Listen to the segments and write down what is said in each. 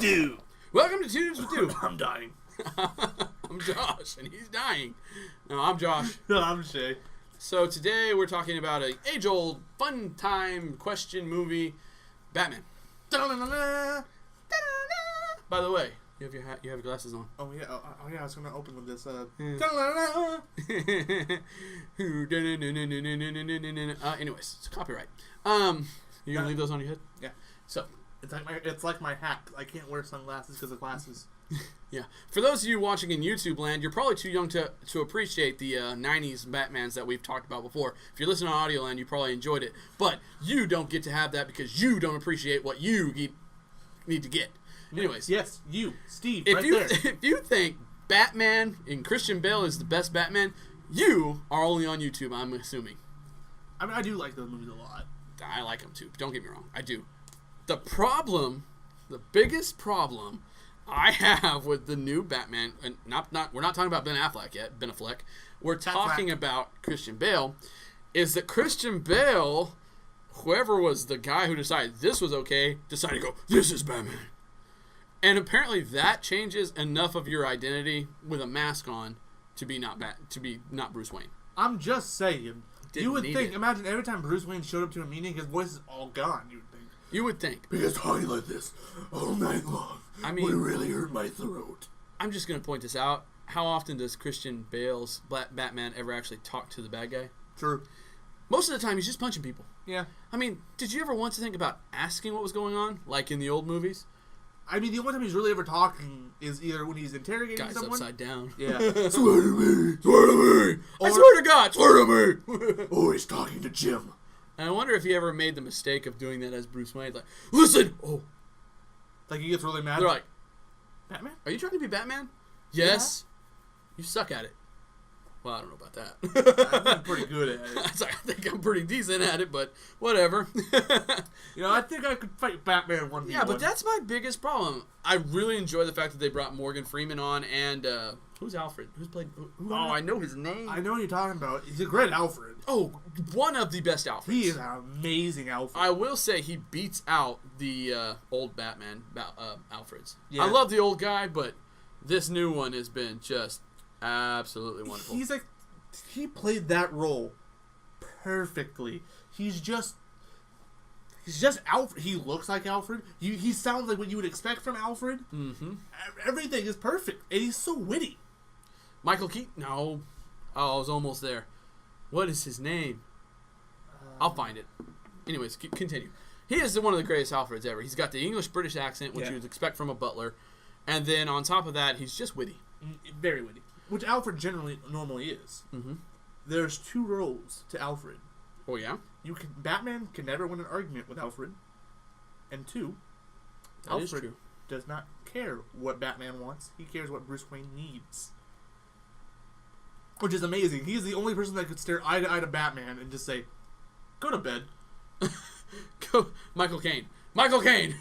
Do. Welcome to Two Dudes with Do. I'm dying. I'm Josh, and he's dying. No, I'm Josh. No, I'm Shae. So today we're talking about an age-old, fun-time question movie, Batman. Da-da-da-da-da. By the way, you have your hat, you have your glasses on. Oh yeah, I was gonna open with this. Anyways, it's copyright. You gonna leave those on your head? Yeah. So It's like my hat. I can't wear sunglasses because of glasses. yeah. For those of you watching in YouTube land, you're probably too young to appreciate the 90s Batmans that we've talked about before. If you're listening on audio land, you probably enjoyed it. But you don't get to have that because you don't appreciate what you need to get. Anyways. Yes, you, Steve, If there. If you think Batman and Christian Bale is the best Batman, you are only on YouTube, I'm assuming. I mean, I do like those movies a lot. I like them too. Don't get me wrong. I do. The biggest problem I have with the new Batman, and we're not talking about Ben Affleck yet, Ben Affleck. We're talking about Christian Bale, is that Christian Bale, whoever was the guy who decided this was okay, decided to go, this is Batman. And apparently that changes enough of your identity with a mask on to be not Bruce Wayne. I'm just saying. You would think, imagine every time Bruce Wayne showed up to a meeting, his voice is all gone, you would think. You would think. Because talking like this all night long would really hurt my throat. I'm just going to point this out. How often does Christian Bale's Batman ever actually talk to the bad guy? True. Most of the time, he's just punching people. Yeah. I mean, did you ever once think about asking what was going on, like in the old movies? I mean, the only time he's really ever talking is either when he's interrogating Guy's someone. upside down. Yeah. Swear to me. Swear to me. I swear to God. Swear to me. Oh, he's talking to Jim. And I wonder if he ever made the mistake of doing that as Bruce Wayne. Like, listen. Oh. Like, he gets really mad. They're like, Batman? are you trying to be Batman? Yes. Yeah. You suck at it. Well, I don't know about that. I'm pretty good at it. I think I'm pretty decent at it, but whatever. I think I could fight Batman 1v1. Yeah, but that's my biggest problem. I really enjoy the fact that they brought Morgan Freeman on, and who's Alfred? Who's played? I know his name. I know what you're talking about. He's a great Alfred. Oh, one of the best Alfreds. He is an amazing Alfred. I will say he beats out the old Batman Alfreds. Yeah. I love the old guy, but this new one has been just absolutely wonderful. He played that role perfectly. He's just Alfred. He looks like Alfred. He sounds like what you would expect from Alfred. Mm-hmm. Everything is perfect, and he's so witty. Michael Keaton? No. Oh, I was almost there. What is his name? I'll find it. Anyways, continue. He is one of the greatest Alfreds ever. He's got the English-British accent, which you would expect from a butler. And then on top of that, he's just witty. Very witty. Which Alfred normally is. Mm-hmm. There's two roles to Alfred. Oh, yeah? Batman can never win an argument with Alfred. And two, Alfred does not care what Batman wants. He cares what Bruce Wayne needs. Which is amazing. He's the only person that could stare eye to eye to Batman and just say, go to bed. Go, Michael Caine. Michael Caine!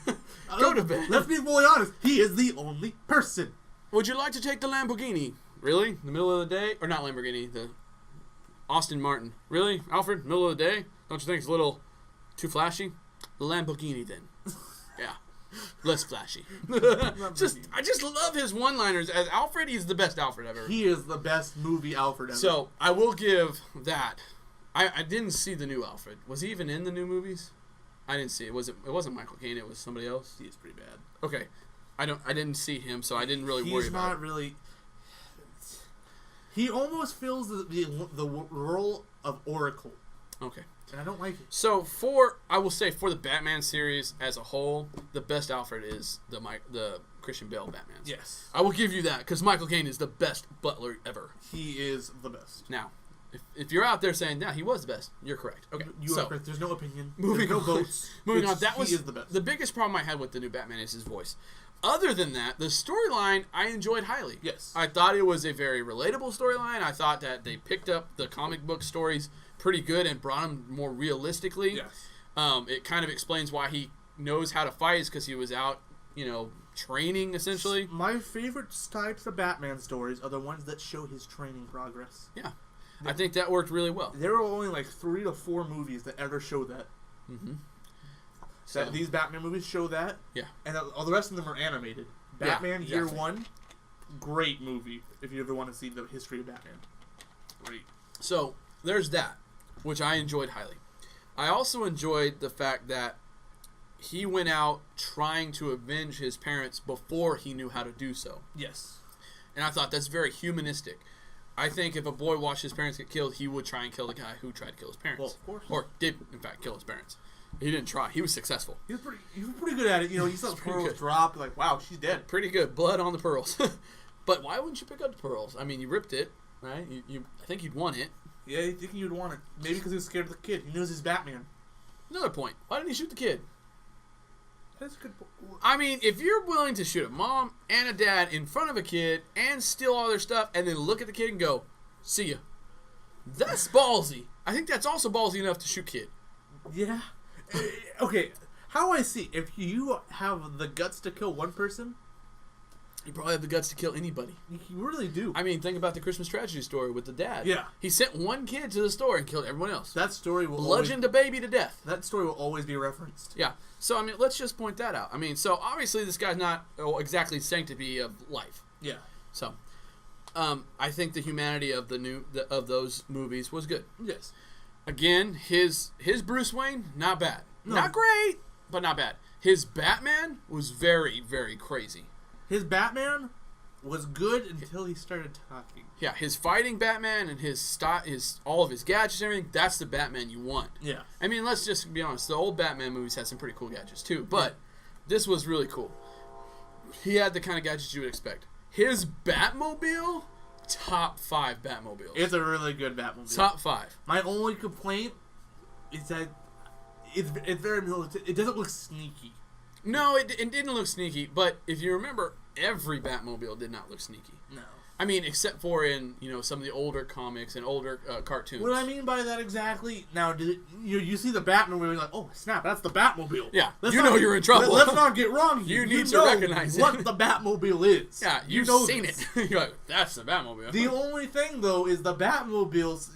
Go to bed. Let's be fully honest. He is the only person. Would you like to take the Lamborghini? Really? In the middle of the day? Or not Lamborghini, the Aston Martin. Really? Alfred, middle of the day? Don't you think it's a little too flashy? The Lamborghini, then. Yeah. Less flashy. I just love his one-liners. As Alfred, he's the best Alfred I've ever. He is the best movie Alfred ever. So, I will give that. I didn't see the new Alfred. Was he even in the new movies? I didn't see it. It wasn't Michael Caine, it was somebody else? He is pretty bad. Okay. I didn't see him, so I didn't really worry about it. He's not really... He almost fills the role of Oracle. Okay. And I don't like it. So I will say for the Batman series as a whole, the best Alfred is the Christian Bale Batman. Yes. I will give you that because Michael Caine is the best butler ever. He is the best. Now, if you're out there saying, "Yeah, he was the best," you're correct. Okay. You are correct. There's no opinion. Moving There's no on. votes. Moving on. He is the best. The biggest problem I had with the new Batman is his voice. Other than that, the storyline I enjoyed highly. Yes. I thought it was a very relatable storyline. I thought that they picked up the comic book stories pretty good and brought them more realistically. Yes. It kind of explains why he knows how to fight is because he was out, training essentially. My favorite types of Batman stories are the ones that show his training progress. Yeah. I think that worked really well. There were only like 3 to 4 movies that ever show that. Mm-hmm. So These Batman movies show that. Yeah. And all the rest of them are animated. Batman Year One, great movie. If you ever want to see the history of Batman, great. So there's that, which I enjoyed highly. I also enjoyed the fact that he went out trying to avenge his parents before he knew how to do so. Yes. And I thought that's very humanistic. I think if a boy watched his parents get killed, he would try and kill the guy who tried to kill his parents. Well, of course. Or did, in fact, kill his parents. He didn't try. He was successful. He was pretty good at it. You know, you saw the pearls drop, like, wow, she's dead. Pretty good. Blood on the pearls. But why wouldn't you pick up the pearls? I mean, you ripped it, right? I think you'd want it. Yeah, you think you'd want it. Maybe because he was scared of the kid. He knows he's Batman. Another point. Why didn't he shoot the kid? That's a good point. I mean, if you're willing to shoot a mom and a dad in front of a kid and steal all their stuff and then look at the kid and go, see ya. That's ballsy. I think that's also ballsy enough to shoot kid. Yeah. Okay, how I see, if you have the guts to kill one person, You probably have the guts to kill anybody. you really do. I mean, think about the Christmas tragedy story with the dad. Yeah. He sent one kid to the store and killed everyone else. That story will Bludgeoned a baby to death. That story will always be referenced. Yeah. So, I mean, let's just point that out. I mean, so obviously this guy's not exactly sanctity of life. Yeah. So, I think the humanity of of those movies was good. Yes. Again, his Bruce Wayne, not bad. No. Not great, but not bad. His Batman was very, very crazy. His Batman was good until he started talking. Yeah, his fighting Batman and his all of his gadgets and everything, that's the Batman you want. Yeah. I mean, let's just be honest. The old Batman movies had some pretty cool gadgets too, but this was really cool. He had the kind of gadgets you would expect. His Batmobile, top 5 Batmobiles. It's a really good Batmobile. Top 5. My only complaint is that it's very military. It doesn't look sneaky. No, it didn't look sneaky, but if you remember, every Batmobile did not look sneaky. No. I mean, except for in some of the older comics and older cartoons. What I mean by that exactly, now, you see the Batmobile and you're like, oh, snap, that's the Batmobile. Yeah, you're in trouble. Let's not get wrong here. You need to recognize it. what the Batmobile is. Yeah, you've seen it. You're like, that's the Batmobile. The only thing, though, is the Batmobiles...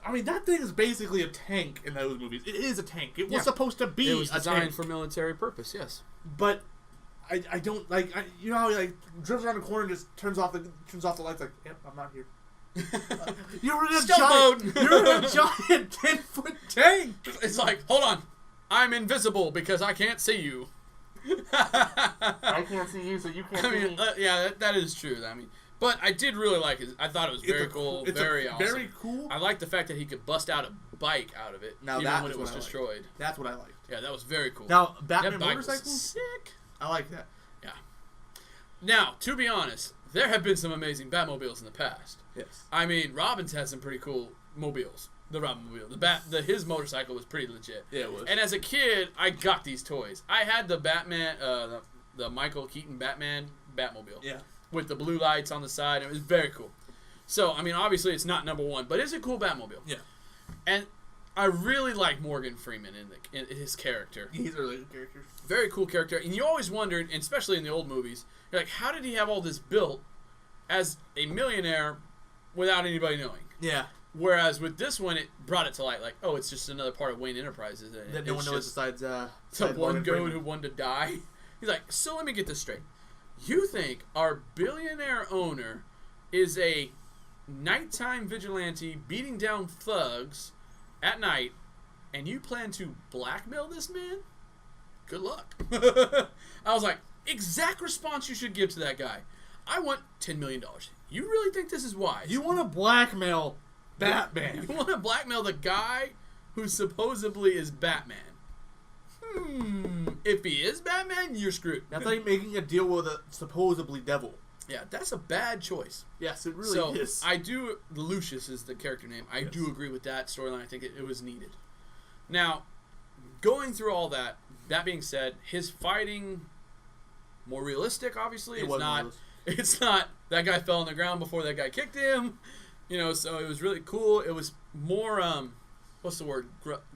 I mean, that thing is basically a tank in those movies. It is a tank. It was supposed to be a tank. It was designed for military purpose, yes. But I don't like. You know how he drives around the corner and just turns off the lights. Like, yep, I'm not here. You're in a giant 10-foot tank. It's like, hold on, I'm invisible because I can't see you. I can't see you, so you can't see me. Yeah, that is true. I mean. But I did really like it. I thought it was very cool, very awesome. Very cool. I like the fact that he could bust out a bike out of it, now even when it was destroyed. That's what I liked. Yeah, that was very cool. Now, Batman that bike motorcycles? was sick. I like that. Yeah. Now, to be honest, there have been some amazing Batmobiles in the past. Yes. I mean, Robin's had some pretty cool mobiles. The Robinmobile. His motorcycle was pretty legit. Yeah, it was. And as a kid, I got these toys. I had the Batman, the Michael Keaton Batman Batmobile. Yeah. With the blue lights on the side. It was very cool. So, I mean, obviously it's not number 1, but it's a cool Batmobile. Yeah. And I really like Morgan Freeman in his character. He's a really good character. Very cool character. And you always wondered, and especially in the old movies, you're like, how did he have all this built as a millionaire without anybody knowing? Yeah. Whereas with this one, it brought it to light, like, oh, it's just another part of Wayne Enterprises. That no one knows besides some one goon who wanted to die. He's like, so let me get this straight. You think our billionaire owner is a nighttime vigilante beating down thugs at night, and you plan to blackmail this man? Good luck. I was like, exact response you should give to that guy. I want $10 million. You really think this is wise? You want to blackmail Batman? You want to blackmail the guy who supposedly is Batman? If he is Batman, you're screwed. That's like making a deal with a supposedly devil. Yeah, that's a bad choice. Yes, it really is. I do. Lucius is the character name. I do agree with that storyline. I think it was needed. Now, going through all that, that being said, his fighting more realistic. Obviously, it's not. That guy fell on the ground before that guy kicked him. So it was really cool. It was more. What's the word?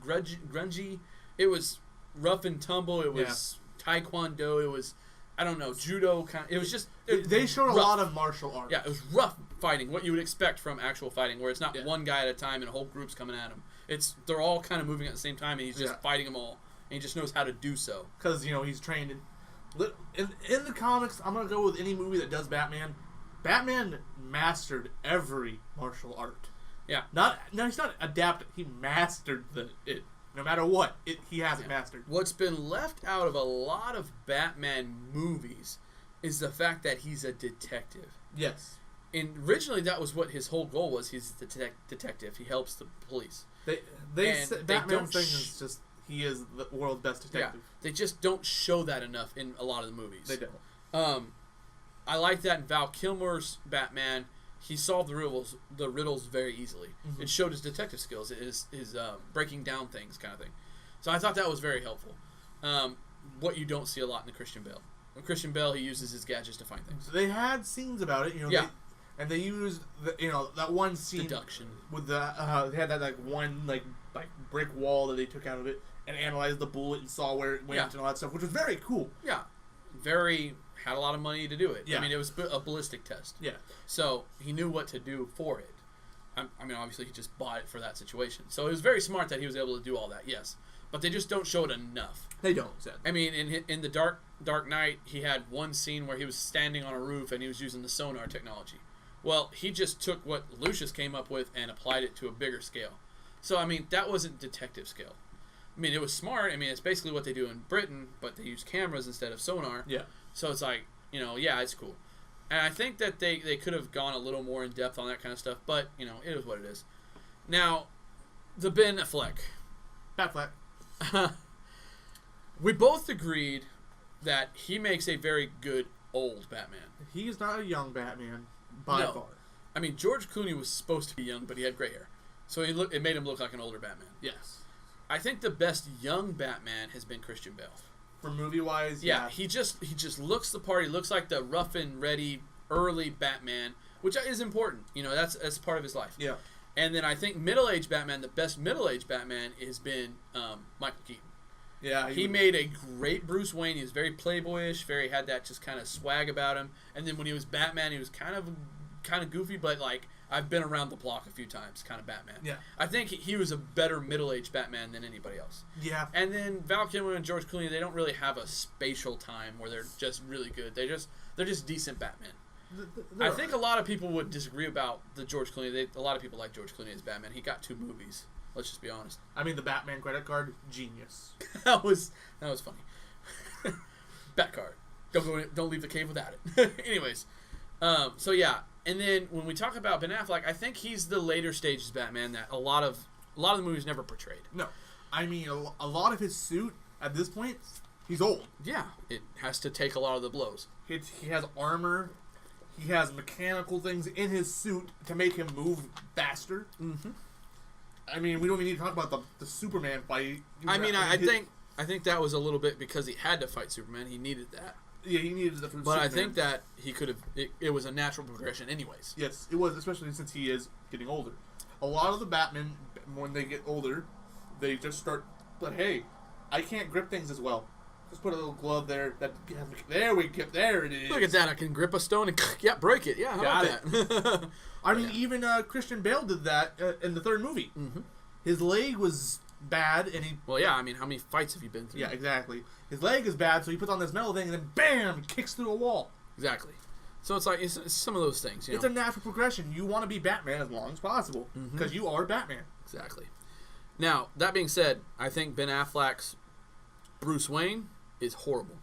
Grungy. It was rough and tumble. It was taekwondo. It was, I don't know, judo kind of. It was just they showed a lot of martial arts. Yeah, it was rough fighting, what you would expect from actual fighting, where it's not one guy at a time and a whole group's coming at him. They're all kind of moving at the same time, and he's just fighting them all. and he just knows how to do so. Because, he's trained in the comics. I'm going to go with any movie that does Batman. Batman mastered every martial art. Yeah. He's not adapted. He mastered it. No matter what, he has it mastered. What's been left out of a lot of Batman movies is the fact that he's a detective. Yes. And originally, that was what his whole goal was. He's the detective. He helps the police. Batman's thing is just he is the world's best detective. Yeah, they just don't show that enough in a lot of the movies. They don't. I like that in Val Kilmer's Batman. He solved the riddles very easily. Mm-hmm. It showed his detective skills, his breaking down things kind of thing. So I thought that was very helpful. What you don't see a lot in the Christian Bale. When Christian Bale, he uses his gadgets to find things. They had scenes about it, Yeah. They used that one scene deduction with they had that one brick wall that they took out of it and analyzed the bullet and saw where it went and all that stuff, which was very cool. Yeah, had a lot of money to do it. Yeah. I mean, it was a ballistic test. Yeah, so he knew what to do for it. I mean, obviously he just bought it for that situation. So it was very smart that he was able to do all that. Yes, but they just don't show it enough. They don't. I mean, in the Dark Knight, he had one scene where he was standing on a roof and he was using the sonar technology. Well, he just took what Lucius came up with and applied it to a bigger scale. So, I mean, that wasn't detective scale. I mean, it was smart. I mean, it's basically what they do in Britain, but they use cameras instead of sonar. Yeah. So it's like, it's cool. And I think that they could have gone a little more in depth on that kind of stuff, but, it is what it is. Now, the Ben Affleck. Batfleck. We both agreed that he makes a very good old Batman. He's not a young Batman. By far. I mean, George Clooney was supposed to be young, but he had gray hair. So it made him look like an older Batman. Yes. I think the best young Batman has been Christian Bale. For movie-wise, yeah. He just looks the part. He looks like the rough and ready early Batman, which is important. That's part of his life. Yeah. And then I think middle-aged Batman, the best middle-aged Batman has been Michael Keaton. Yeah, he made a great Bruce Wayne. He was very playboyish, had that just kind of swag about him. And then when he was Batman, he was kind of goofy, but I've been around the block a few times, kind of Batman. Yeah, I think he was a better middle-aged Batman than anybody else. Yeah. And then Val Kilmer and George Clooney, they don't really have a spatial time where they're just really good. They're just decent Batman. I think a lot of people would disagree about the George Clooney. A lot of people like George Clooney as Batman. He got 2 movies. Let's just be honest. I mean, the Batman credit card, genius. that was funny. Bat card. Don't leave the cave without it. Anyways, so yeah, and then when we talk about Ben Affleck, I think he's the later stages Batman that a lot of the movies never portrayed. No, I mean a lot of his suit at this point, he's old. Yeah, it has to take a lot of the blows. He has armor. He has mechanical things in his suit to make him move faster. Mm-hmm. I mean, we don't even need to talk about the Superman fight. I think that was a little bit because he had to fight Superman. He needed that. Yeah, he needed the. But Superman. I think that he could have. It was a natural progression, anyways. Yes, it was, especially since he is getting older. A lot of the Batmen, when they get older, they just start. But hey, I can't grip things as well. Just put a little glove there. There it is. Look at that! I can grip a stone and break it. Yeah, how about that? I mean, even Christian Bale did that in the third movie. Mm-hmm. His leg was bad, and he. Well, yeah. I mean, how many fights have you been through? Yeah, exactly. His leg is bad, so he puts on this metal thing, and then bam, kicks through a wall. Exactly. So it's some of those things. It's a natural progression. You want to be Batman as long as possible because you are Batman. Exactly. Now that being said, I think Ben Affleck's Bruce Wayne is horrible.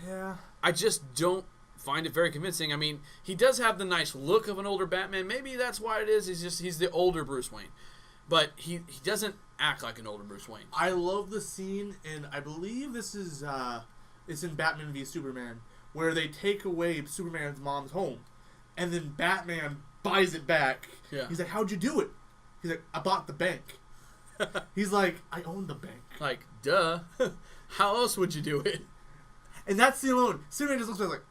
Yeah. I just don't find it very convincing. I mean, he does have the nice look of an older Batman. Maybe that's why it is. He's the older Bruce Wayne. But he doesn't act like an older Bruce Wayne. I love the scene, and I believe this is it's in Batman v Superman, where they take away Superman's mom's home, and then Batman buys it back. Yeah. He's like, "How'd you do it?" He's like, "I bought the bank." He's like, "I own the bank." Like, duh. How else would you do it? And that scene alone, Superman just looks at it like,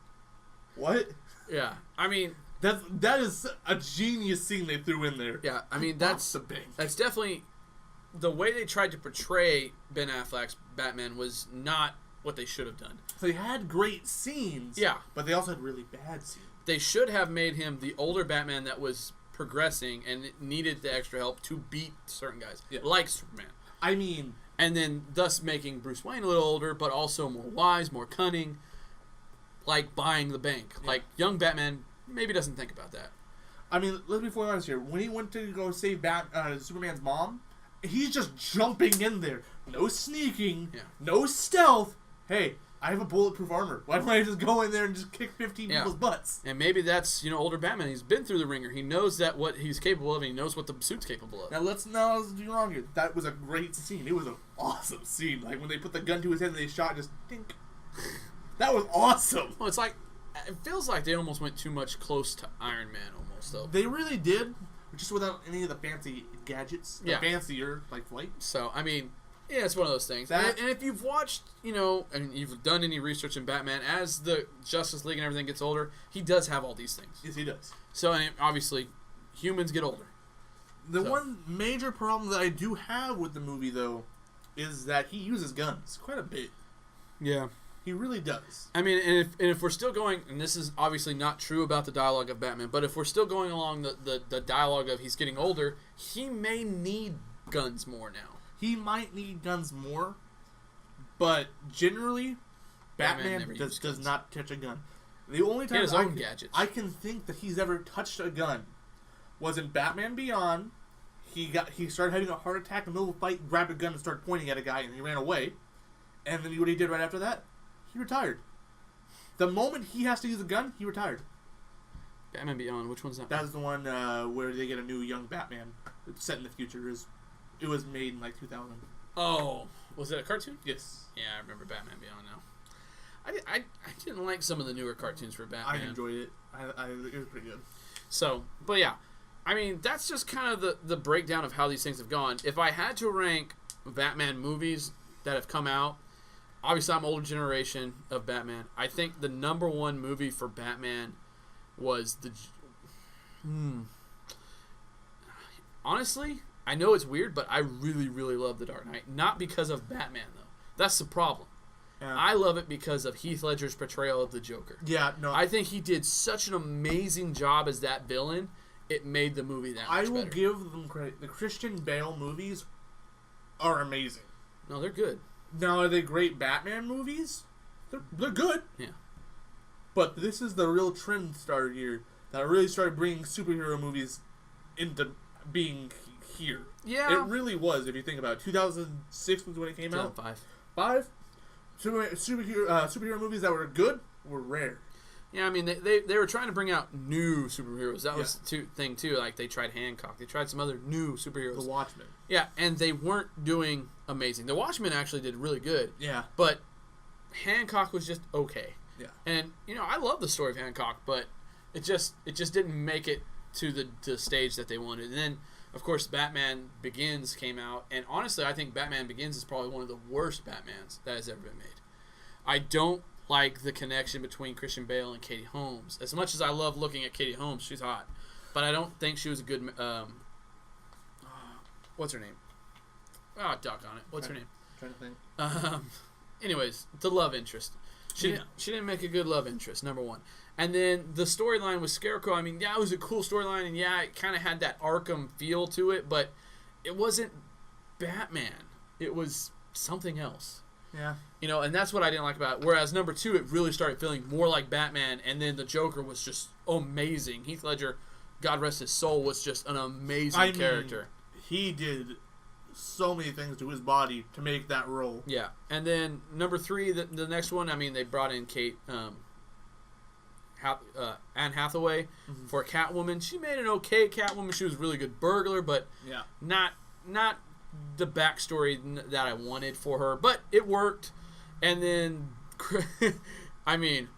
"What?" Yeah. I mean, that is a genius scene they threw in there. Yeah. I mean, that's definitely the way they tried to portray Ben Affleck's Batman was not what they should have done. So they had great scenes. Yeah. But they also had really bad scenes. They should have made him the older Batman that was progressing and needed the extra help to beat certain guys, like Superman. I mean, And then thus making Bruce Wayne a little older, but also more wise, more cunning, like buying the bank. Yeah. Like young Batman maybe doesn't think about that. I mean, let's be fully honest here. When he went to go save Superman's mom, he's just jumping in there. No sneaking, no stealth. Hey, I have a bulletproof armor. Why don't I just go in there and just kick 15 people's butts? And maybe that's, older Batman. He's been through the ringer. He knows that what he's capable of, and he knows what the suit's capable of. Now, let's do wrong here. That was a great scene. It was an awesome scene. Like, when they put the gun to his head and they shot, just dink. That was awesome. Well, it feels like they almost went too much close to Iron Man, almost, though. They really did, just without any of the fancy gadgets. The fancier, like, flight. So, I mean... Yeah, it's one of those things. And if you've watched, and you've done any research in Batman, as the Justice League and everything gets older, he does have all these things. Yes, he does. So, obviously, humans get older. The one major problem that I do have with the movie, though, is that he uses guns quite a bit. Yeah. He really does. I mean, and if we're still going, and this is obviously not true about the dialogue of Batman, but if we're still going along the dialogue of he's getting older, he may need guns more now. He might need guns more, but generally, Batman does not touch a gun. The only time I can think that he's ever touched a gun was in Batman Beyond. He started having a heart attack in the middle of a fight, grabbed a gun and started pointing at a guy, and he ran away. And then what he did right after that, he retired. The moment he has to use a gun, he retired. Batman Beyond, which one's that? That's the one where they get a new young Batman. It's set in the future. It was made in like 2000. Oh, was it a cartoon? Yes. Yeah, I remember Batman Beyond now. I didn't like some of the newer cartoons for Batman. I enjoyed it. It was pretty good. So, but yeah, I mean, that's just kind of the breakdown of how these things have gone. If I had to rank Batman movies that have come out, obviously I'm older generation of Batman. I think the number one movie for Batman was honestly, I know it's weird, but I really, really love The Dark Knight. Not because of Batman, though. That's the problem. Yeah. I love it because of Heath Ledger's portrayal of the Joker. Yeah, no. I think he did such an amazing job as that villain. It made the movie that much better. I will give them credit. The Christian Bale movies are amazing. No, they're good. Now, are they great Batman movies? They're good. Yeah. But this is the real trend starter here that really started bringing superhero movies into being here. Yeah. It really was, if you think about it. 2006 was when it came out. 5. Superhero movies that were good were rare. Yeah, I mean, they were trying to bring out new superheroes. That was the thing, too. Like, they tried Hancock. They tried some other new superheroes. The Watchmen. Yeah, and they weren't doing amazing. The Watchmen actually did really good. Yeah. But Hancock was just okay. Yeah. And, I love the story of Hancock, but it just didn't make it to the stage that they wanted. And then, of course, Batman Begins came out, and honestly, I think Batman Begins is probably one of the worst Batmans that has ever been made. I don't like the connection between Christian Bale and Katie Holmes. As much as I love looking at Katie Holmes, she's hot, but I don't think she was a good. What's her name? Oh, duck on it. What's her name? I'm trying to think. Anyways, the love interest. She didn't make a good love interest, number one. And then the storyline with Scarecrow, I mean, yeah, it was a cool storyline, and yeah, it kind of had that Arkham feel to it, but it wasn't Batman. It was something else. Yeah. And that's what I didn't like about it. Whereas number 2, it really started feeling more like Batman, and then the Joker was just amazing. Heath Ledger, God rest his soul, was just an amazing character. He did so many things to his body to make that role. Yeah. And then number 3, the next one, I mean, they brought in Anne Hathaway for Catwoman. She made an okay Catwoman. She was a really good burglar, but not the backstory that I wanted for her. But it worked. And then, I mean,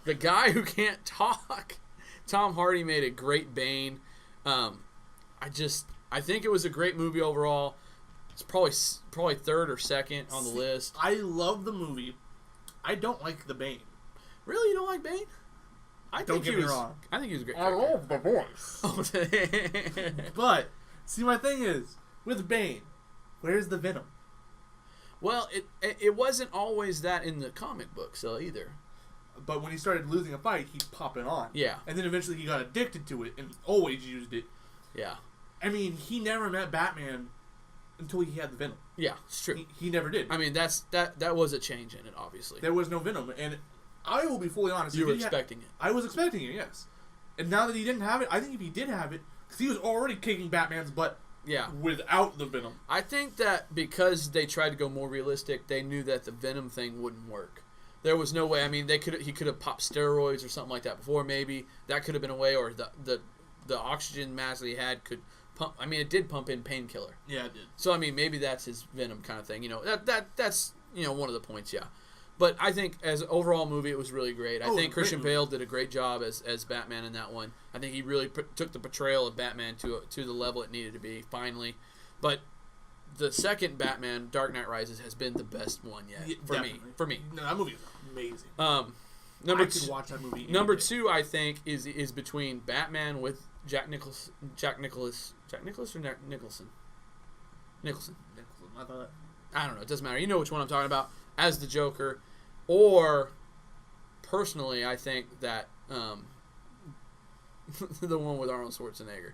the guy who can't talk, Tom Hardy, made a great Bane. I think it was a great movie overall. It's probably third or second on the list. I love the movie. I don't like the Bane. Really? You don't like Bane? Don't get me wrong. I think he was a great character. I love the voice. But, see, my thing is, with Bane, where's the Venom? Well, it wasn't always that in the comic books, either. But when he started losing a fight, he's popping on. Yeah. And then eventually he got addicted to it and always used it. Yeah. I mean, he never met Batman until he had the Venom. Yeah, it's true. He never did. I mean, that was a change in it, obviously. There was no Venom, and I will be fully honest. You were expecting it. I was expecting it, yes. And now that he didn't have it, I think if he did have it, because he was already kicking Batman's butt without the Venom. I think that because they tried to go more realistic, they knew that the Venom thing wouldn't work. There was no way. I mean, he could have popped steroids or something like that before. Maybe that could have been a way, or the oxygen mask that he had could pump. I mean, it did pump in painkiller. Yeah, it did. So I mean, maybe that's his Venom kind of thing. You know, that's one of the points. Yeah, but I think as an overall movie, it was really great. I think Christian Bale did a great job as Batman in that one. I think he really took the portrayal of Batman to the level it needed to be. Finally, but the second Batman, Dark Knight Rises, has been the best one yet for me. No, that movie is amazing. I could watch that movie. Number two, I think, is between Batman with Jack Nicholson. I don't know. It doesn't matter. You know which one I'm talking about as the Joker, or personally, I think that the one with Arnold Schwarzenegger.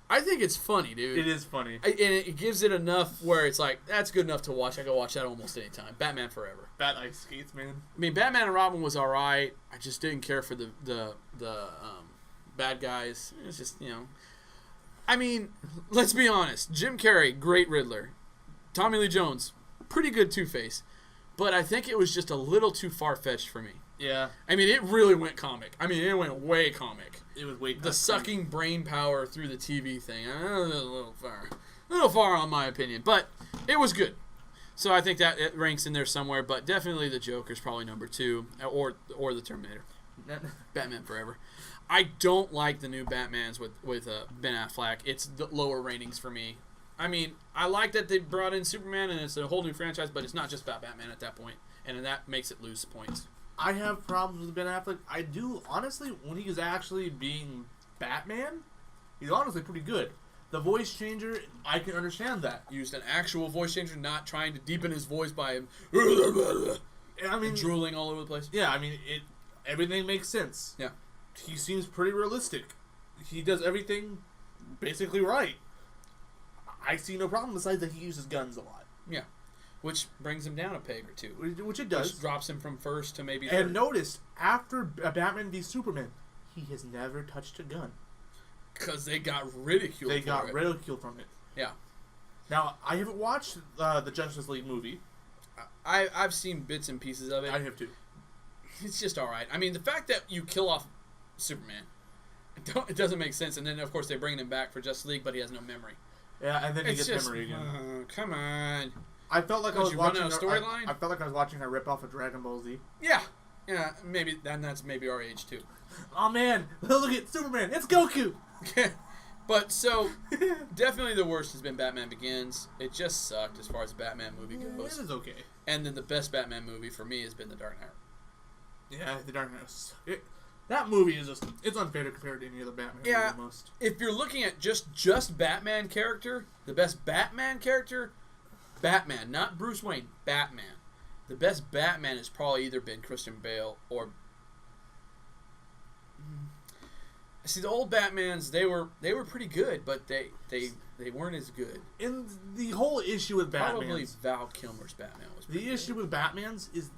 I think it's funny, dude. It is funny. And it gives it enough where it's like, that's good enough to watch. I can watch that almost any time. Batman Forever. Bat Ice Skates, man. I mean, Batman and Robin was alright. I just didn't care for the bad guys. It's just, I mean, let's be honest. Jim Carrey, great Riddler. Tommy Lee Jones, pretty good Two-Face. But I think it was just a little too far-fetched for me. Yeah. I mean, it really went comic. I mean, it went way comic. It was way the sucking brain power through the TV thing. A little far on my opinion, but it was good. So I think that it ranks in there somewhere, but definitely the Joker's probably number 2, or the Terminator. Batman Forever. I don't like the new Batmans with Ben Affleck. It's the lower ratings for me. I mean, I like that they brought in Superman and it's a whole new franchise, but it's not just about Batman at that point, and that makes it lose points. I have problems with Ben Affleck. I do, honestly, when he is actually being Batman, he's honestly pretty good. The voice changer, I can understand that. Used an actual voice changer, not trying to deepen his voice by him drooling all over the place. Yeah, I mean, everything makes sense. Yeah. He seems pretty realistic. He does everything basically right. I see no problem besides that he uses guns a lot. Yeah. Which brings him down a peg or two. Which it does. Which drops him from first to maybe third. And notice, after Batman v Superman, he has never touched a gun. Because they got ridiculed ridiculed from it. Yeah. Now, I haven't watched the Justice League movie. I've seen bits and pieces of it. I have too. It's just alright. I mean, the fact that you kill off Superman, it doesn't make sense. And then, of course, they bring him back for Justice League, but he has no memory. Yeah, and then he gets memory again. Come on. I felt like I was watching a storyline. I felt like I was watching a rip off of Dragon Ball Z. Yeah, maybe that's maybe our age too. Oh man, look at Superman! It's Goku. But so definitely the worst has been Batman Begins. It just sucked as far as the Batman movie goes. It is okay. And then the best Batman movie for me has been The Dark Knight. Yeah, The Dark Knight. That movie is it's unfair to compare to any other Batman movie almost. If you're looking at just Batman character, the best Batman character. Batman, not Bruce Wayne. Batman. The best Batman has probably either been Christian Bale or. See, the old Batmans, they were pretty good, but they weren't as good. And the whole issue with Batman, probably Val Kilmer's Batman was. The issue with Batman's is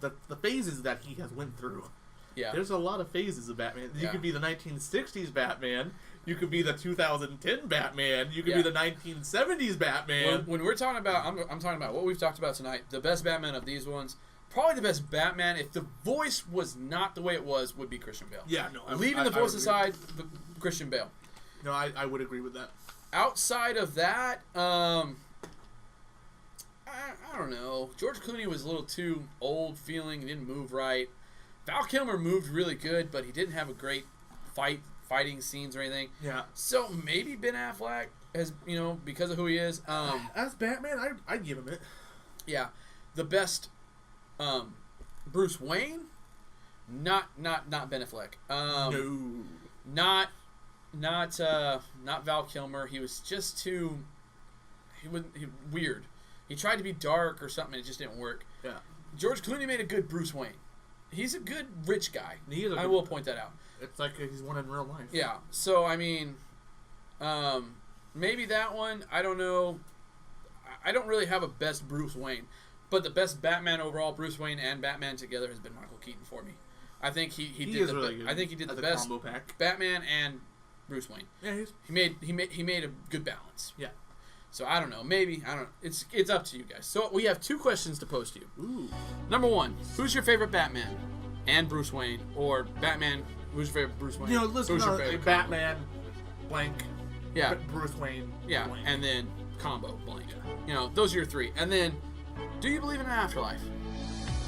the phases that he has went through. Yeah. There's a lot of phases of Batman. You could be the 1960s Batman. You could be the 2010 Batman. You could be the 1970s Batman. When we're talking about, I'm talking about what we've talked about tonight. The best Batman of these ones, probably the best Batman, if the voice was not the way it was, would be Christian Bale. Yeah, no. Leaving the voice aside, Christian Bale. No, I would agree with that. Outside of that, I don't know. George Clooney was a little too old feeling. He didn't move right. Val Kilmer moved really good, but he didn't have a great fighting scenes or anything. Yeah. So maybe Ben Affleck has, because of who he is. As Batman, I'd give him it. Yeah. The best Bruce Wayne? Not Ben Affleck. No. Not Val Kilmer. He was just too weird. He tried to be dark or something, and it just didn't work. Yeah. George Clooney made a good Bruce Wayne. He's a good rich guy. I will point that out. It's like he's one in real life. Yeah. So I mean, maybe that one. I don't know. I don't really have a best Bruce Wayne, but the best Batman overall, Bruce Wayne and Batman together, has been Michael Keaton for me. I think he did I think he did the best combo pack. Batman and Bruce Wayne. Yeah, he made a good balance. Yeah. So I don't know. Maybe I don't know. It's up to you guys. So we have 2 questions to pose to you. Ooh. Number 1, who's your favorite Batman and Bruce Wayne, or Batman? Who's your favorite Bruce Wayne? You know, listen, Batman, blank. Yeah. Bruce Wayne. Yeah, blank. and then combo blank. You know, those are your 3. And then, do you believe in an afterlife?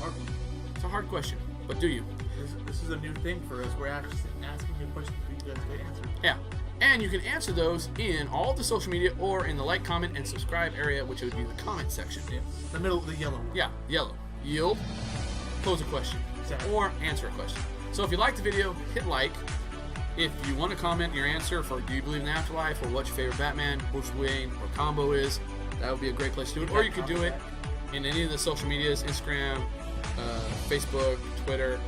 Hard one. It's a hard question, but do you? This is a new thing for us. We're actually asking you a question for you guys to answer. Yeah. And you can answer those in all the social media or in the like, comment, and subscribe area, which would be the comment section. Yeah. The middle, the yellow one. Yeah, yellow. Yield, pose a question, Exactly. or answer a question. So if you like the video, hit like. If you want to comment your answer for do you believe in the afterlife, or what your favorite Batman, Bruce Wayne, or combo is, that would be a great place to do it. Or you could do it in any of the social medias, Instagram, Facebook, Twitter.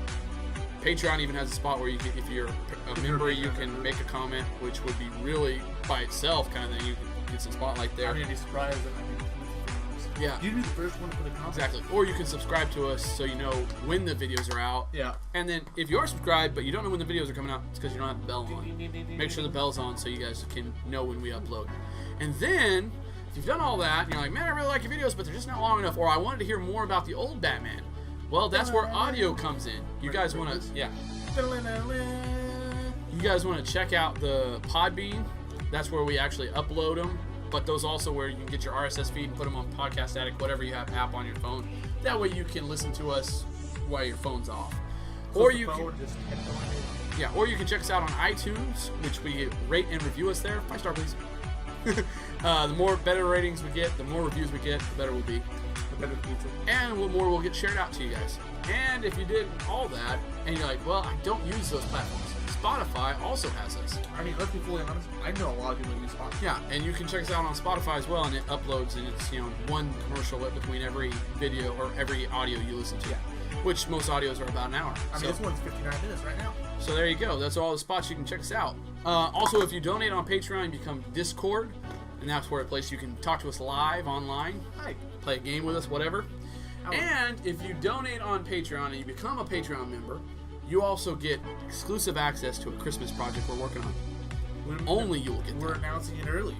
Patreon even has a spot where you can, if you're a member, you can make a comment, which would be really by itself kind of thing. You can get some spotlight there. I'm gonna be surprised. Yeah. You'd be the first one to put a comment. Exactly. Or you can subscribe to us so you know when the videos are out. Yeah. And then if you are subscribed but you don't know when the videos are coming out, it's because you don't have the bell on. Make sure the bell's on so you guys can know when we upload. And then, if you've done all that, and you're like, man, I really like your videos, but they're just not long enough, or I wanted to hear more about the old Batman. Well, that's where audio comes in. You guys want to, yeah. You guys want to check out the Podbean. That's where we actually upload them. But those also where you can get your RSS feed and put them on Podcast Addict, whatever you have app on your phone. That way you can listen to us while your phone's off. Or you can, yeah, or you can check us out on iTunes, which we rate and review us there. 5-star, please. The more better ratings we get, the more reviews we get, the better we'll be. The better pizza. And the more will get shared out to you guys. And if you did all that, and you're like, well, I don't use those platforms, Spotify also has us. I mean, let's be fully honest. I know a lot of people use Spotify. Yeah, and you can check us out on Spotify as well, and it uploads, and it's, you know, one commercial between every video or every audio you listen to. Yeah. Which most audios are about an hour. I mean, this one's 59 minutes right now. So there you go. That's all the spots you can check us out. Also, if you donate on Patreon, you become Discord, and that's where a place you can talk to us live online. Hi. Play a game with us, whatever. And if you donate on Patreon and you become a Patreon member, you also get exclusive access to a Christmas project we're working on. Only you will get that. We're announcing it early.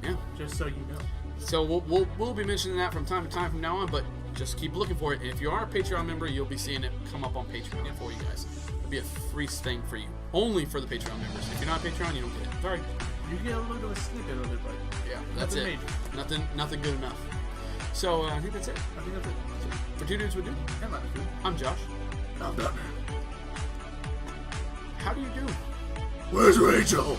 Yeah. Just so you know. So we'll be mentioning that from time to time from now on, but just keep looking for it. And if you are a Patreon member, you'll be seeing it come up on Patreon for you guys. It'll be a free thing for you. Only for the Patreon members. If you're not a Patreon, you don't get it. Sorry. You get a little bit of a snippet of it, but yeah, that's it. Major. Nothing good enough. So I think that's it. I think that's it. For Two Dudes with Dude, I'm Josh. I'm Batman. How do you do? Where's Rachel?